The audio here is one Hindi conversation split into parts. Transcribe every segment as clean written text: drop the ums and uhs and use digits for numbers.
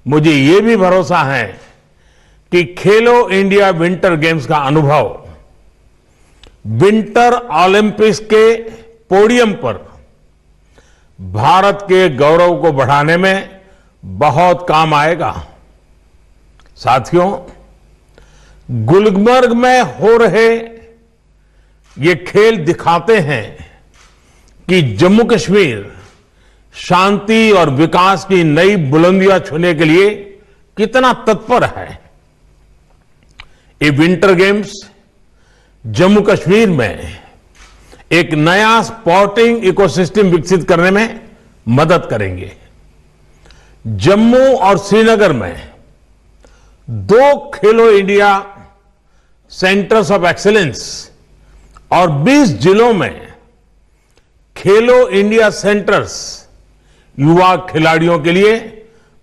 मुझे ये भी भरोसा है कि खेलो इंडिया विंटर गेम्स का अनुभव विंटर ओलंपिक्स के पोडियम पर भारत के गौरव को बढ़ाने में बहुत काम आएगा। साथियों, गुलमर्ग में हो रहे ये खेल दिखाते हैं कि जम्मू कश्मीर शांति और विकास की नई बुलंदियां छूने के लिए कितना तत्पर है। ये विंटर गेम्स जम्मू कश्मीर में एक नया स्पोर्टिंग इकोसिस्टम विकसित करने में मदद करेंगे। जम्मू और श्रीनगर में 2 खेलो इंडिया सेंटर्स ऑफ एक्सीलेंस और 20 जिलों में खेलो इंडिया सेंटर्स युवा खिलाड़ियों के लिए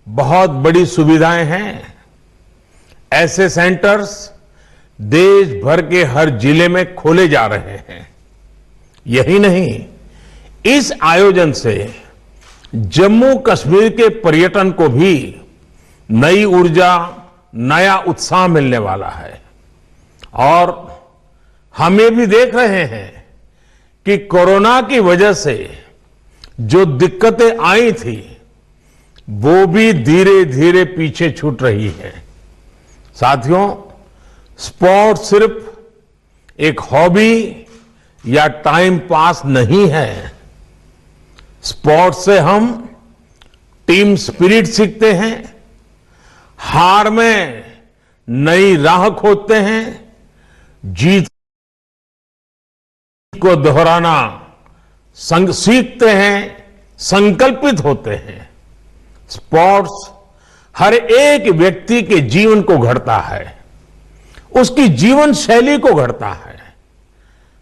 बहुत बड़ी सुविधाएं हैं। ऐसे सेंटर्स देश भर के हर जिले में खोले जा रहे हैं। यही नहीं, इस आयोजन से जम्मू कश्मीर के पर्यटन को भी नई ऊर्जा, नया उत्साह मिलने वाला है। और हम ये भी देख रहे हैं कि कोरोना की वजह से जो दिक्कतें आई थी वो भी धीरे धीरे पीछे छूट रही है। साथियों, स्पोर्ट सिर्फ एक हॉबी या टाइम पास नहीं है। स्पोर्ट से हम टीम स्पिरिट सीखते हैं, हार में नई राह खोजते हैं, जीत को दोहराना सीखते हैं, संकल्पित होते हैं। स्पोर्ट्स हर एक व्यक्ति के जीवन को गढ़ता है, उसकी जीवन शैली को गढ़ता है।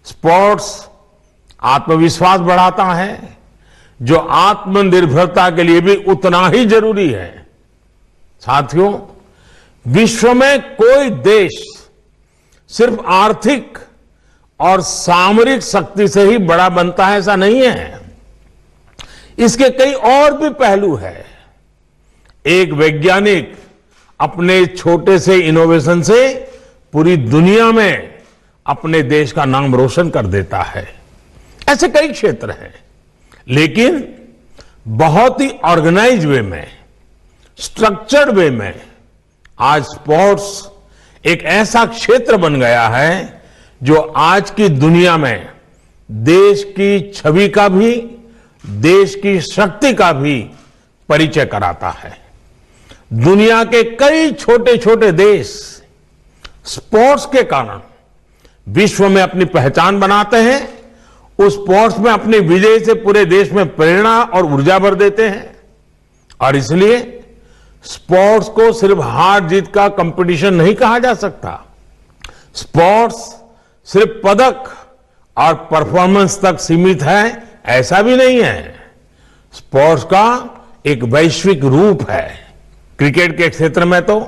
स्पोर्ट्स आत्मविश्वास बढ़ाता है, जो आत्मनिर्भरता के लिए भी उतना ही जरूरी है। साथियों, विश्व में कोई देश सिर्फ आर्थिक और सामरिक शक्ति से ही बड़ा बनता है, ऐसा नहीं है। इसके कई और भी पहलू है। एक वैज्ञानिक अपने छोटे से इनोवेशन से पूरी दुनिया में अपने देश का नाम रोशन कर देता है। ऐसे कई क्षेत्र हैं, लेकिन बहुत ही ऑर्गेनाइज वे में, स्ट्रक्चर्ड वे में आज स्पोर्ट्स एक ऐसा क्षेत्र बन गया है जो आज की दुनिया में देश की छवि का भी, देश की शक्ति का भी परिचय कराता है। दुनिया के कई छोटे छोटे देश स्पोर्ट्स के कारण विश्व में अपनी पहचान बनाते हैं। उस स्पोर्ट्स में अपनी विजय से पूरे देश में प्रेरणा और ऊर्जा भर देते हैं। और इसलिए स्पोर्ट्स को सिर्फ हार जीत का कंपटीशन नहीं कहा जा सकता। स्पोर्ट्स सिर्फ पदक और परफॉर्मेंस तक सीमित है, ऐसा भी नहीं है। स्पोर्ट्स का एक वैश्विक रूप है। क्रिकेट के क्षेत्र में तो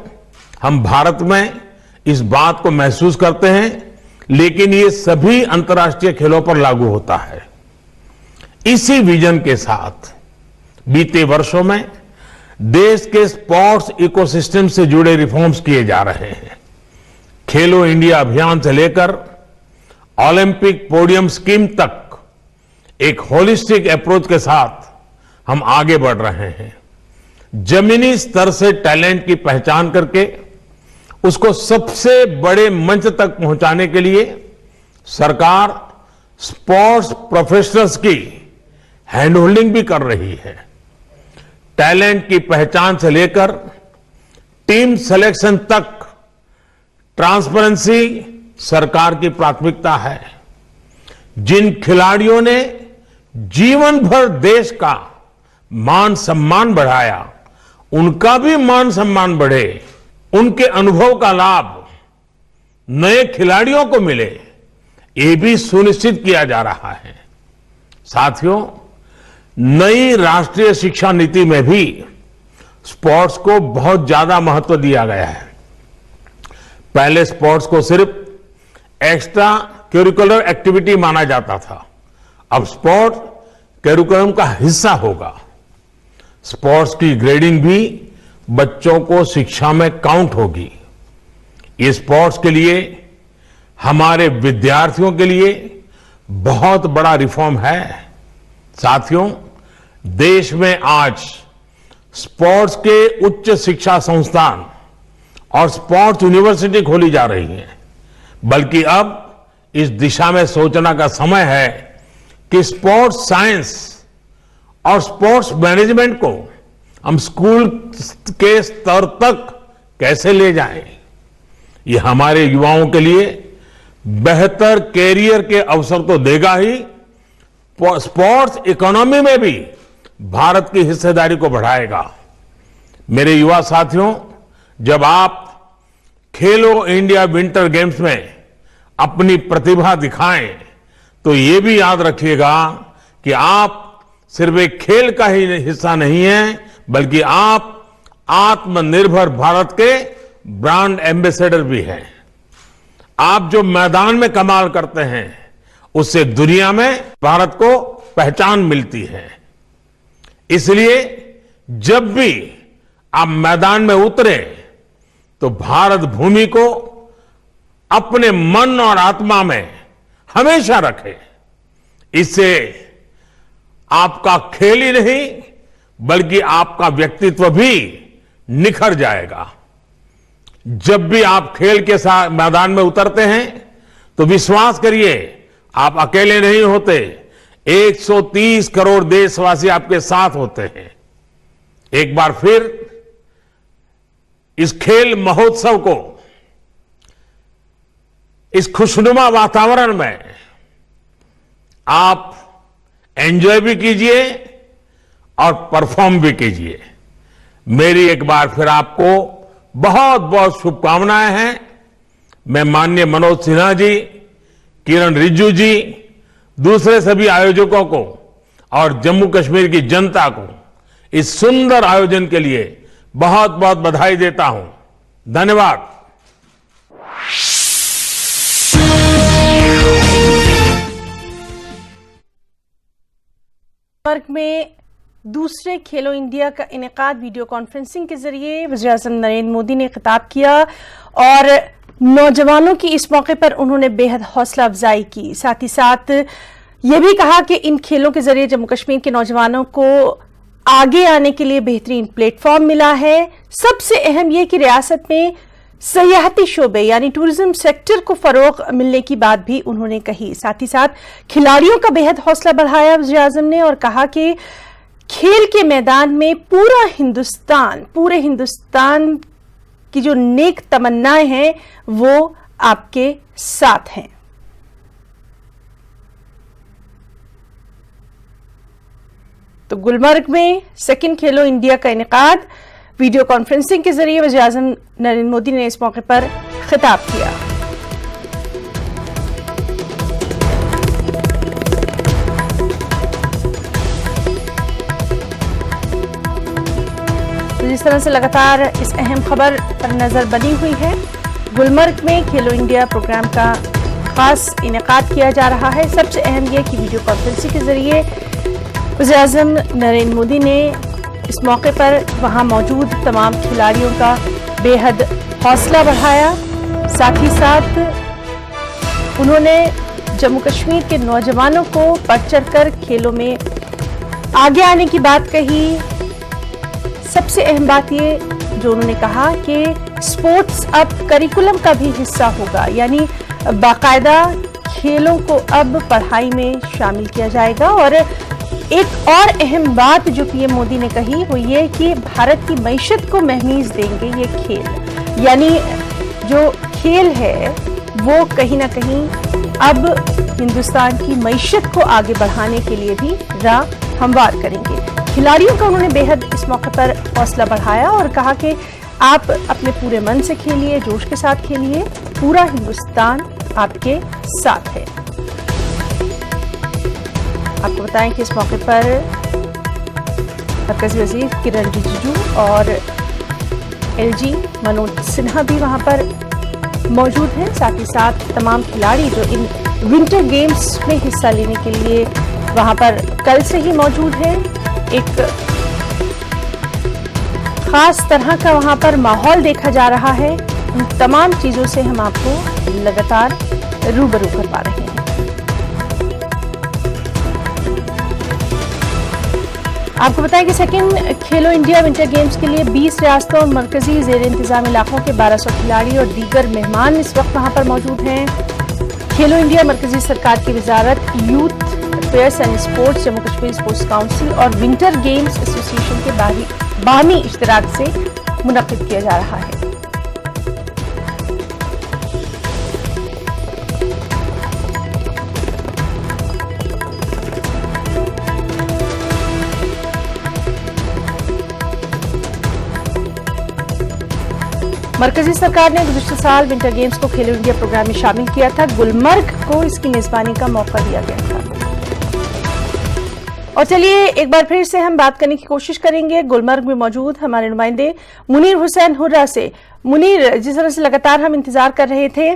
हम भारत में इस बात को महसूस करते हैं, लेकिन ये सभी अंतर्राष्ट्रीय खेलों पर लागू होता है। इसी विजन के साथ बीते वर्षों में देश के स्पोर्ट्स इकोसिस्टम से जुड़े रिफॉर्म्स किए जा रहे हैं। खेलो इंडिया अभियान से लेकर ओलंपिक पोडियम स्कीम तक एक होलिस्टिक अप्रोच के साथ हम आगे बढ़ रहे हैं। जमीनी स्तर से टैलेंट की पहचान करके उसको सबसे बड़े मंच तक पहुंचाने के लिए सरकार स्पोर्ट्स प्रोफेशनल्स की हैंड होल्डिंग भी कर रही है। टैलेंट की पहचान से लेकर टीम सिलेक्शन तक ट्रांसपेरेंसी सरकार की प्राथमिकता है। जिन खिलाड़ियों ने जीवन भर देश का मान सम्मान बढ़ाया, उनका भी मान सम्मान बढ़े, उनके अनुभव का लाभ नए खिलाड़ियों को मिले, ये भी सुनिश्चित किया जा रहा है। साथियों, नई राष्ट्रीय शिक्षा नीति में भी स्पोर्ट्स को बहुत ज्यादा महत्व दिया गया है। पहले स्पोर्ट्स को सिर्फ एक्स्ट्रा करिकुलर एक्टिविटी माना जाता था, अब स्पोर्ट्स करिकुलम का हिस्सा होगा। स्पोर्ट्स की ग्रेडिंग भी बच्चों को शिक्षा में काउंट होगी। ये स्पोर्ट्स के लिए, हमारे विद्यार्थियों के लिए बहुत बड़ा रिफॉर्म है। साथियों, देश में आज स्पोर्ट्स के उच्च शिक्षा संस्थान और स्पोर्ट्स यूनिवर्सिटी खोली जा रही हैं, बल्कि अब इस दिशा में सोचना का समय है कि स्पोर्ट्स साइंस और स्पोर्ट्स मैनेजमेंट को हम स्कूल के स्तर तक कैसे ले जाएं। ये हमारे युवाओं के लिए बेहतर कैरियर के अवसर तो देगा ही, स्पोर्ट्स इकोनॉमी में भी भारत की हिस्सेदारी को बढ़ाएगा। मेरे युवा साथियों, जब आप खेलो इंडिया विंटर गेम्स में अपनी प्रतिभा दिखाएं, तो ये भी याद रखिएगा कि आप सिर्फ एक खेल का ही हिस्सा नहीं है, बल्कि आप आत्मनिर्भर भारत के ब्रांड एम्बेसडर भी हैं। आप जो मैदान में कमाल करते हैं, उससे दुनिया में भारत को पहचान मिलती है। इसलिए जब भी आप मैदान में उतरे, तो भारत भूमि को अपने मन और आत्मा में हमेशा रखें। इससे आपका खेल ही नहीं, बल्कि आपका व्यक्तित्व भी निखर जाएगा। जब भी आप खेल के साथ मैदान में उतरते हैं, तो विश्वास करिए, आप अकेले नहीं होते। 130 करोड़ देशवासी आपके साथ होते हैं। एक बार फिर इस खेल महोत्सव को, इस खुशनुमा वातावरण में आप एंजॉय भी कीजिए और परफॉर्म भी कीजिए। मेरी एक बार फिर आपको बहुत बहुत शुभकामनाएं हैं। मैं माननीय मनोज सिन्हा जी, किरण रिजिजू जी, दूसरे सभी आयोजकों को और जम्मू कश्मीर की जनता को इस सुंदर आयोजन के लिए बहुत बहुत बधाई देता हूं। धन्यवाद। वर्ग में दूसरे खेलो इंडिया का इनेकाद वीडियो कॉन्फ्रेंसिंग के जरिए वज़ीर-ए-आज़म नरेंद्र मोदी ने खिताब किया और नौजवानों की इस मौके पर उन्होंने बेहद हौसला अफजाई की। साथ ही साथ ये भी कहा कि इन खेलों के जरिए जम्मू कश्मीर के नौजवानों को आगे आने के लिए बेहतरीन प्लेटफॉर्म मिला है। सबसे अहम यह कि रियासत में सयाहती शोबे यानी टूरिज्म सेक्टर को फरोग मिलने की बात भी उन्होंने कही। साथ ही साथ खिलाड़ियों का बेहद हौसला बढ़ाया वज़ीर-ए-आज़म ने और कहा कि खेल के मैदान में पूरे हिंदुस्तान की जो नेक तमन्नाएं हैं वो आपके साथ हैं। तो गुलमर्ग में सेकंड खेलो इंडिया का इनेकाद वीडियो कॉन्फ्रेंसिंग के जरिए वज़ीर-ए-आज़म नरेंद्र मोदी ने इस मौके पर खिताब किया। तो जिस तरह से लगातार इस अहम खबर पर नजर बनी हुई है, गुलमर्ग में खेलो इंडिया प्रोग्राम का खास इनेकाद किया जा रहा है। सबसे अहम यह कि वीडियो कॉन्फ्रेंसिंग के जरिए वज़ीर-ए-आज़म नरेंद्र मोदी ने इस मौके पर वहां मौजूद तमाम खिलाड़ियों का बेहद हौसला बढ़ाया। साथ ही साथ उन्होंने जम्मू कश्मीर के नौजवानों को बढ़ चढ़कर खेलों में आगे आने की बात कही। सबसे अहम बात ये जो उन्होंने कहा कि स्पोर्ट्स अब करिकुलम का भी हिस्सा होगा, यानी बाकायदा खेलों को अब पढ़ाई में शामिल किया जाएगा। और एक और अहम बात जो पीएम मोदी ने कही वो ये कि भारत की मईशत को महमीज देंगे ये खेल, यानी जो खेल है वो कहीं ना कहीं अब हिंदुस्तान की मईशत को आगे बढ़ाने के लिए भी राह हमवार करेंगे। खिलाड़ियों का उन्होंने बेहद इस मौके पर हौसला बढ़ाया और कहा कि आप अपने पूरे मन से खेलिए, जोश के साथ खेलिए, पूरा हिंदुस्तान आपके साथ है। आपको बताएं कि इस मौके पर मरकज़ी वज़ीर किरण रिजिजू और एलजी मनोज सिन्हा भी वहां पर मौजूद हैं। साथ ही साथ तमाम खिलाड़ी जो इन विंटर गेम्स में हिस्सा लेने के लिए वहां पर कल से ही मौजूद हैं। एक खास तरह का वहां पर माहौल देखा जा रहा है। उन तमाम चीजों से हम आपको लगातार रूबरू करवा रहे हैं। आपको बताएं कि सेकंड खेलो इंडिया विंटर गेम्स के लिए 20 रियासतों और मरकजी जेर इंतजाम इलाकों के 1200 खिलाड़ी और दीगर मेहमान इस वक्त वहां पर मौजूद हैं। खेलो इंडिया मरकजी सरकार की वजारत youth affairs and sports, Jammu Kashmir sports council और विंटर गेम्स एसोसिएशन के बाहमी इश्तराक से मुनक्किद किया जा रहा है। मरकजी सरकार ने गुज़िश्ता साल विंटर गेम्स को खेलो इंडिया प्रोग्राम में शामिल किया था। गुलमर्ग को इसकी मेजबानी का मौका दिया गया था। और चलिए एक बार फिर से हम बात करने की कोशिश करेंगे गुलमर्ग में मौजूद हमारे नुमाइंदे मुनीर हुसैन हुर्रा से। मुनीर, जिस तरह से लगातार हम इंतजार कर रहे थे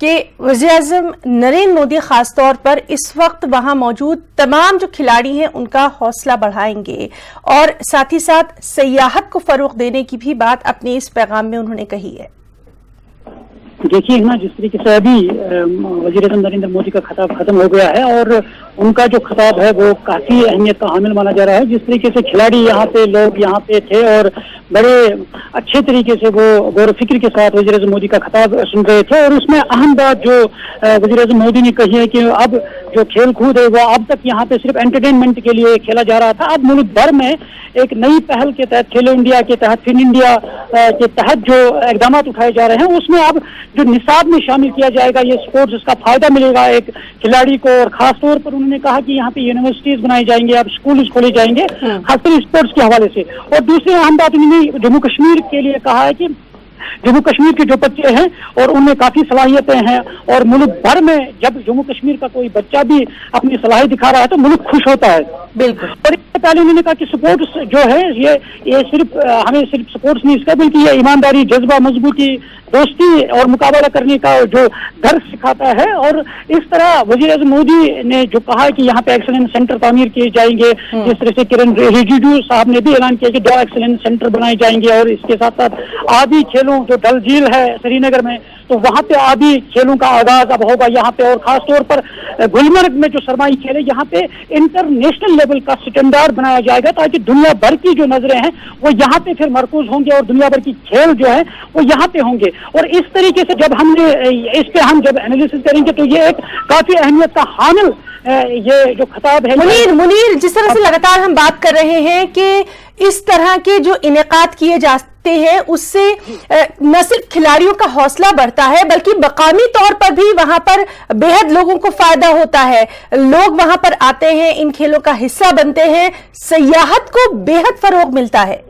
कि वज़ीर-ए-आज़म नरेंद्र मोदी खास तौर पर इस वक्त वहां मौजूद तमाम जो खिलाड़ी हैं उनका हौसला बढ़ाएंगे और साथ ही साथ सयाहत को फरोग देने की भी बात अपने इस पैगाम में उन्होंने कही है। देखिए ना, जिस तरीके से अभी वज़ीर-ए-आज़म नरेंद्र मोदी का खिताब खत्म हो गया है और उनका जो खिताब है वो काफी अहमियत का हामिल माना जा रहा है। जिस तरीके से खिलाड़ी यहाँ पे लोग यहाँ पे थे और बड़े अच्छे तरीके से वो गौर फिक्र के साथ वज़ीर-ए-आज़म मोदी का खिताब सुन रहे थे और उसमें अहम बात जो वज़ीर-ए-आज़म मोदी ने कही है कि अब जो खेल कूद है वो अब तक यहाँ पे सिर्फ एंटरटेनमेंट के लिए खेला जा रहा था। अब मुल्क भर में एक नई पहल के तहत, खेलो इंडिया के तहत, फिट इंडिया के तहत जो इकदाम उठाए जा रहे हैं उसमें अब जो निसाब में शामिल किया जाएगा ये स्पोर्ट्स, इसका फायदा मिलेगा एक खिलाड़ी को। और खास तौर पर उन्होंने कहा कि यहाँ पे यूनिवर्सिटीज बनाई जाएंगे, अब स्कूल खोले जाएंगे खासकर स्पोर्ट्स के हवाले से। और दूसरी अहम बात उन्होंने जम्मू कश्मीर के लिए कहा है कि जम्मू कश्मीर के जो बच्चे हैं और उनमें काफी सलाहियतें हैं और मुल्क भर में जब जम्मू कश्मीर का कोई बच्चा भी अपनी सलाहियत दिखा रहा है तो मुल्क खुश होता है। बिल्कुल। और इससे पहले उन्होंने कहा कि स्पोर्ट्स जो है ये सिर्फ हमें सिर्फ स्पोर्ट्स नहीं इसका, बल्कि ये ईमानदारी, जज्बा, मजबूती, दोस्ती और मुकाबला करने का जो दर्ज सिखाता है। और इस तरह वज़ीर-ए-आज़म मोदी ने जो कहा है कि यहाँ पे एक्सीलेंस सेंटर तामीर किए जाएंगे, जिस तरह से किरण रिजिजू साहब ने भी ऐलान किया कि 2 एक्सीलेंस सेंटर बनाए जाएंगे और इसके साथ साथ आबी खेलों जो डल झील है श्रीनगर में, तो वहाँ पे आबी खेलों का आगाज अब होगा यहाँ पे। और खास तौर पर गुलमर्ग में जो सरमाई खेल है यहाँ पे इंटरनेशनल लेवल का स्टैंडर्ड बनाया जाएगा ताकि दुनिया भर की जो नजरें हैं वो यहाँ पे फिर मरकूज होंगे और दुनिया भर की खेल जो है वो यहाँ पे होंगे। और इस तरीके से जब हमने इस पे हम जब एनालिसिस करेंगे तो ये एक काफी अहमियत का हामिल ये जो खिताब है। मुनीर, जिस तरह से लगातार हम बात कर रहे हैं कि इस तरह के जो इनेकाद किए जाते हैं उससे न सिर्फ खिलाड़ियों का हौसला बढ़ता है बल्कि मकामी तौर पर भी वहां पर बेहद लोगों को फायदा होता है। लोग वहां पर आते हैं, इन खेलों का हिस्सा बनते हैं, सयाहत को बेहद फरोग मिलता है।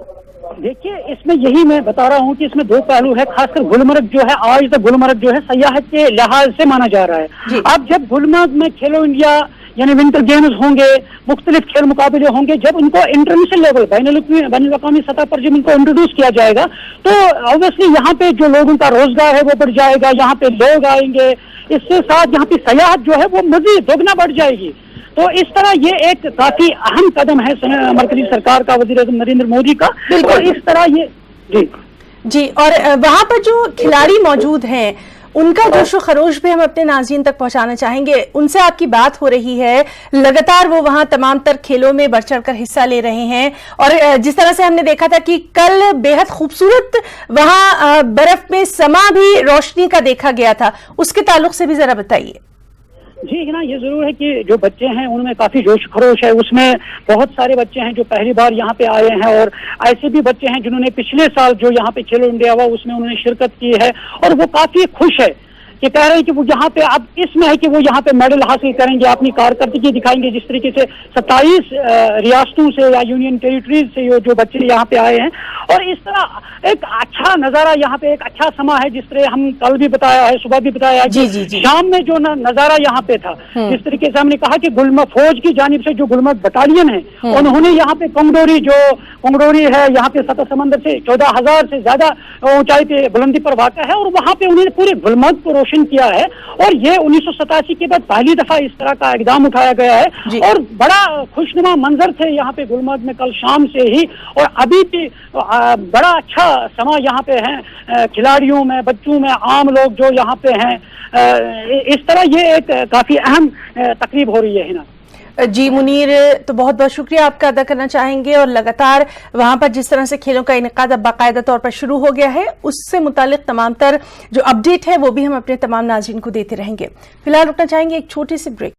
देखिए, इसमें यही मैं बता रहा हूँ कि इसमें 2 पहलू है। खासकर गुलमर्ग जो है, आज तक गुलमर्ग जो है सयाहत के लिहाज से माना जा रहा है। अब जब गुलमर्ग में खेलो इंडिया यानी विंटर गेम्स होंगे, मुख्तलिफ खेल मुकाबले होंगे, जब उनको इंटरनेशनल लेवल बैनुल-अक़वामी सतह पर जब इनको इंट्रोड्यूस किया जाएगा तो ऑब्वियसली यहाँ पे जो लोगों का रोजगार है वो बढ़ जाएगा, यहाँ पे लोग आएंगे, इससे साथ यहाँ की सयाहत जो है वो मजीद दोगुना बढ़ जाएगी। तो इस तरह ये एक काफी अहम कदम है मरकजी सरकार का, वज़ीर-ए-आज़म नरेंद्र मोदी का। और इस तरह ये जी और वहां पर जो खिलाड़ी मौजूद हैं उनका जोशो खरोश भी हम अपने नाज़रीन तक पहुंचाना चाहेंगे। उनसे आपकी बात हो रही है, लगातार वो वहां तमाम तर खेलों में बढ़ चढ़कर हिस्सा ले रहे हैं और जिस तरह से हमने देखा था कि कल बेहद खूबसूरत वहां बर्फ में समा भी रोशनी का देखा गया था, उसके ताल्लुक से भी जरा बताइए। जी ना, ये जरूर है कि जो बच्चे हैं उनमें काफी जोश खरोश है। उसमें बहुत सारे बच्चे हैं जो पहली बार यहाँ पे आए हैं और ऐसे भी बच्चे हैं जिन्होंने पिछले साल जो यहाँ पे खेलो इंडिया हुआ उसमें उन्होंने शिरकत की है और वो काफी खुश है कि कह रहे हैं कि वो यहाँ पे अब इसमें है कि वो यहाँ पे मेडल हासिल करेंगे, अपनी कारकर्दगी दिखाएंगे। जिस तरीके से 27 रियासतों से या यूनियन टेरिटरीज से जो बच्चे यहाँ पे आए हैं और इस तरह एक अच्छा नजारा यहाँ पे, एक अच्छा समा है। जिस तरह हम कल भी बताया है, सुबह भी बताया है, शाम में जो नजारा यहाँ पे था, जिस तरीके से हमने कहा कि गुलमर्ग फौज की जानिब से जो गुलमर्ग बटालियन है उन्होंने यहाँ पे कंगडोरी है, यहाँ पे सतह समंदर से 14,000 से ज्यादा ऊंचाई पे बुलंदी पर वाक़ा है और वहाँ पे उन्होंने पूरे गुलमर्ग को रोशन किया है। और ये 1987 के बाद पहली दफा इस तरह का इकदाम उठाया गया है और बड़ा खुशनुमा मंजर थे यहाँ पे गुलमर्ग में कल शाम से ही। और अभी भी बड़ा अच्छा समा यहाँ पे है, खिलाड़ियों में, बच्चों में, आम लोग जो यहाँ पे हैं। इस तरह ये एक काफी अहम तकरीब हो रही है ना। जी मुनीर, तो बहुत बहुत शुक्रिया आपका अदा करना चाहेंगे। और लगातार वहां पर जिस तरह से खेलों का इनेकाद अब बाकायदा तौर पर शुरू हो गया है, उससे मुतालिक तमाम तर जो अपडेट है वो भी हम अपने तमाम नाज़रीन को देते रहेंगे। फिलहाल रुकना चाहेंगे एक छोटी सी ब्रेक।